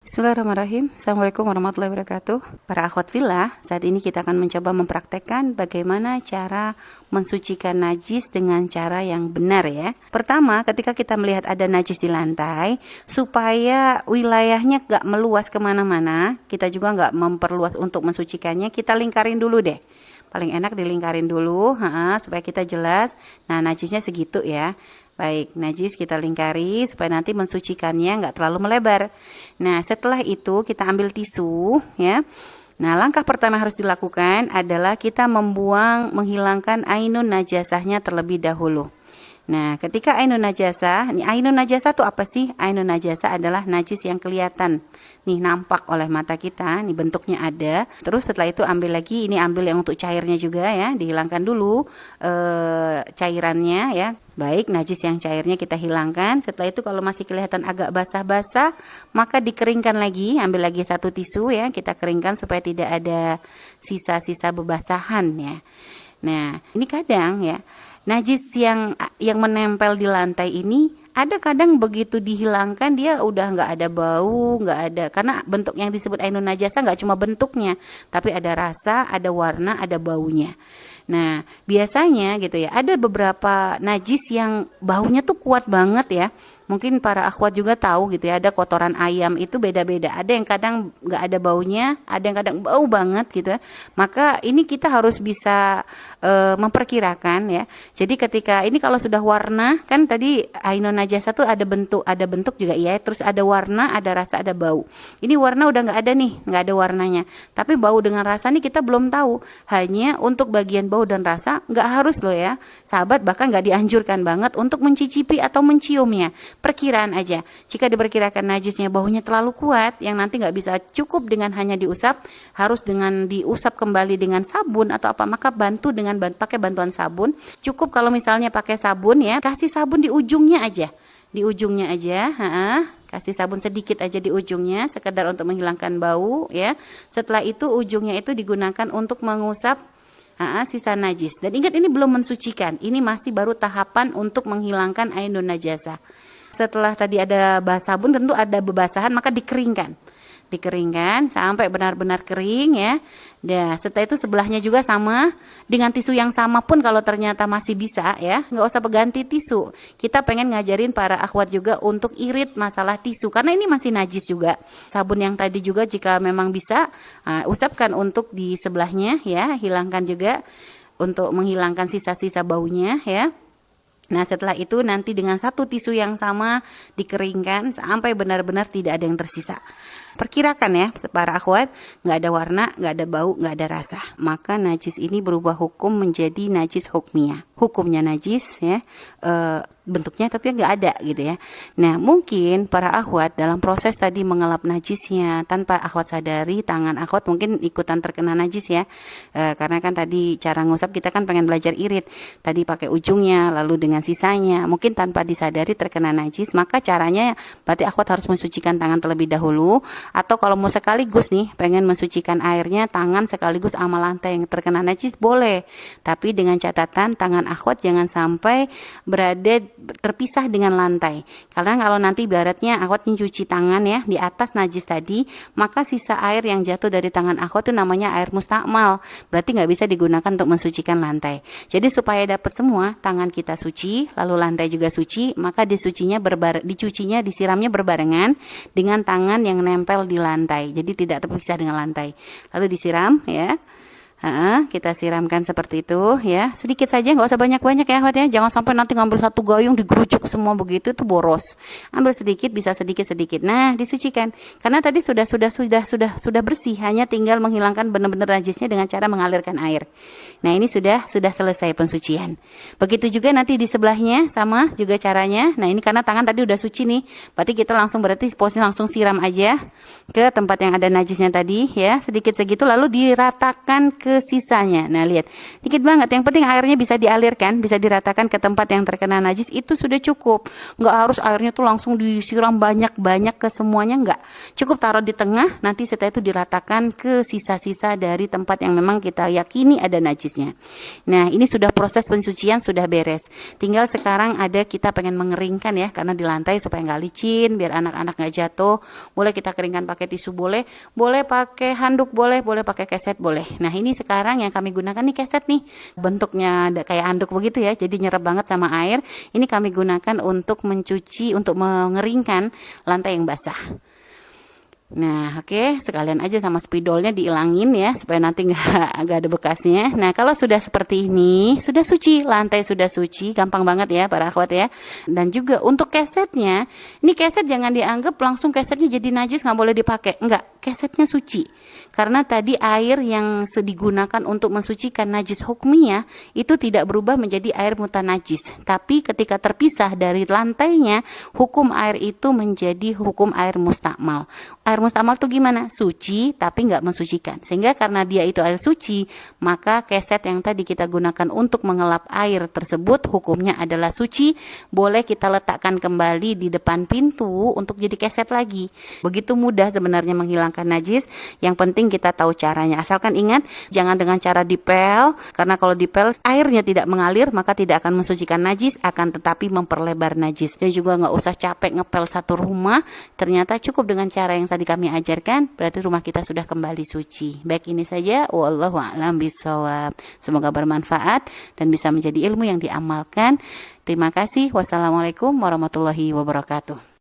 Bismillahirrahmanirrahim. Assalamualaikum warahmatullahi wabarakatuh. Para akhwat fillah, saat ini kita akan mencoba mempraktekkan bagaimana cara mensucikan najis dengan cara yang benar ya. Pertama, ketika kita melihat ada najis di lantai, supaya wilayahnya gak meluas kemana-mana, kita juga gak memperluas untuk mensucikannya, kita lingkarin dulu deh. Paling enak dilingkarin dulu, supaya kita jelas. Nah, najisnya segitu ya. Baik, najis kita lingkari supaya nanti mensucikannya nggak terlalu melebar. Nah, setelah itu kita ambil tisu ya. Nah, langkah pertama harus dilakukan adalah kita menghilangkan ainun najasahnya terlebih dahulu. Nah, ketika ainun najasah, ini ainun najasah itu apa sih? Ainun najasah adalah najis yang kelihatan. Nih nampak oleh mata kita, nih bentuknya ada. Terus setelah itu ambil lagi, ini ambil yang untuk cairnya juga ya, dihilangkan dulu cairannya ya. Baik, najis yang cairnya kita hilangkan. Setelah itu kalau masih kelihatan agak basah-basah, maka dikeringkan lagi, ambil lagi satu tisu ya, kita keringkan supaya tidak ada sisa-sisa bebasahan ya. Nah, ini kadang ya, najis yang menempel di lantai ini ada kadang begitu dihilangkan dia udah nggak ada bau, nggak ada, karena bentuk yang disebut ainun najasa nggak cuma bentuknya, tapi ada rasa, ada warna, ada baunya. Nah, biasanya gitu ya, ada beberapa najis yang baunya tuh kuat banget ya. Mungkin para akhwat juga tahu gitu ya, ada kotoran ayam itu beda-beda. Ada yang kadang nggak ada baunya, ada yang kadang bau banget gitu ya. Maka ini kita harus bisa memperkirakan ya. Jadi ketika ini kalau sudah warna, kan tadi ainun najasa tuh ada bentuk juga ya. Terus ada warna, ada rasa, ada bau. Ini warna udah nggak ada nih, nggak ada warnanya. Tapi bau dengan rasa nih kita belum tahu. Hanya untuk bagian bau dan rasa nggak harus loh ya, sahabat, bahkan nggak dianjurkan banget untuk mencicipi atau menciumnya. Perkiraan aja. Jika diperkirakan najisnya baunya terlalu kuat, yang nanti nggak bisa cukup dengan hanya diusap, harus dengan diusap kembali dengan sabun atau apa, maka bantu dengan pakai bantuan sabun. Cukup kalau misalnya pakai sabun ya, kasih sabun di ujungnya aja. Di ujungnya aja, kasih sabun sedikit aja di ujungnya, sekedar untuk menghilangkan bau ya. Setelah itu ujungnya itu digunakan untuk mengusap sisa najis. Dan ingat, ini belum mensucikan, ini masih baru tahapan untuk menghilangkan ainun najasa. Setelah tadi ada sabun, tentu ada bebasahan, maka dikeringkan sampai benar-benar kering ya. Dan setelah itu sebelahnya juga sama dengan tisu yang sama pun kalau ternyata masih bisa ya, nggak usah ganti tisu. Kita pengen ngajarin para akhwat juga untuk irit masalah tisu, karena ini masih najis juga. Sabun yang tadi juga jika memang bisa, usapkan untuk di sebelahnya ya, hilangkan juga untuk menghilangkan sisa-sisa baunya ya. Nah, setelah itu nanti dengan satu tisu yang sama dikeringkan sampai benar-benar tidak ada yang tersisa. Perkirakan ya para akhwat, nggak ada warna, nggak ada bau, nggak ada rasa, maka najis ini berubah hukum menjadi najis hukmiyah. Hukumnya najis ya, bentuknya tapi nggak ada gitu ya. Nah, mungkin para akhwat dalam proses tadi mengelap najisnya tanpa akhwat sadari, tangan akhwat mungkin ikutan terkena najis ya, karena kan tadi cara ngusap kita kan pengen belajar irit, tadi pakai ujungnya lalu dengan sisanya, mungkin tanpa disadari terkena najis. Maka caranya berarti akhwat harus mensucikan tangan terlebih dahulu, atau kalau mau sekaligus nih pengen mensucikan airnya, tangan sekaligus sama lantai yang terkena najis boleh, tapi dengan catatan tangan akhwat jangan sampai berada terpisah dengan lantai. Karena kalau nanti ibaratnya akhwat mencuci tangan ya di atas najis tadi, maka sisa air yang jatuh dari tangan akhwat itu namanya air mustakmal, berarti nggak bisa digunakan untuk mensucikan lantai. Jadi supaya dapat semua, tangan kita suci lalu lantai juga suci, maka dicucinya disiramnya berbarengan dengan tangan yang nempel di lantai, jadi tidak terpisah dengan lantai. Lalu disiram ya, kita siramkan seperti itu ya, sedikit saja, nggak usah banyak-banyak ya akhwat ya, jangan sampai nanti ngambil satu gayung digerucuk semua begitu, itu boros. Ambil sedikit, bisa sedikit-sedikit. Nah, disucikan karena tadi sudah bersih, hanya tinggal menghilangkan benar-benar najisnya dengan cara mengalirkan air. Nah, ini sudah selesai pensucian. Begitu juga nanti di sebelahnya sama juga caranya. Nah, ini karena tangan tadi udah suci nih, berarti kita posisi langsung siram aja ke tempat yang ada najisnya tadi ya, sedikit segitu, lalu diratakan ke ke sisanya. Nah lihat, dikit banget. Yang penting airnya bisa dialirkan, bisa diratakan ke tempat yang terkena najis, itu sudah cukup. Nggak harus airnya tuh langsung disiram banyak-banyak ke semuanya, nggak. Cukup taruh di tengah, nanti setelah itu diratakan ke sisa-sisa dari tempat yang memang kita yakini ada najisnya. Nah ini sudah proses pensucian sudah beres. Tinggal sekarang kita pengen mengeringkan ya, karena di lantai supaya nggak licin, biar anak-anak nggak jatuh. Boleh kita keringkan pakai tisu, boleh pakai handuk, boleh pakai keset, boleh. Nah ini sekarang yang kami gunakan nih keset nih, bentuknya kayak handuk begitu ya, jadi nyerap banget sama air. Ini kami gunakan untuk mencuci, untuk mengeringkan lantai yang basah. Nah oke, sekalian aja sama spidolnya diilangin ya, supaya nanti nggak ada bekasnya. Nah kalau sudah seperti ini, sudah suci, lantai sudah suci, gampang banget ya para akhwat ya. Dan juga untuk kesetnya, ini keset jangan dianggap langsung kesetnya jadi najis nggak boleh dipakai, enggak, kesetnya suci. Karena tadi air yang digunakan untuk mensucikan najis hukmiyah itu tidak berubah menjadi air mutanajis, tapi ketika terpisah dari lantainya, hukum air itu menjadi hukum air mustakmal. Air mustakmal itu gimana? Suci tapi nggak mensucikan. Sehingga karena dia itu air suci, maka keset yang tadi kita gunakan untuk mengelap air tersebut hukumnya adalah suci. Boleh kita letakkan kembali di depan pintu untuk jadi keset lagi. Begitu mudah sebenarnya menghilangkan najis. Yang penting kita tahu caranya. Asalkan ingat, jangan dengan cara dipel, karena kalau dipel airnya tidak mengalir, maka tidak akan mensucikan najis, akan tetapi memperlebar najis. Dan juga nggak usah capek ngepel satu rumah. Ternyata cukup dengan cara yang tadi kami ajarkan, berarti rumah kita sudah kembali suci. Baik, ini saja, wallahu a'lam bishawab. Semoga bermanfaat dan bisa menjadi ilmu yang diamalkan. Terima kasih. Wassalamualaikum warahmatullahi wabarakatuh.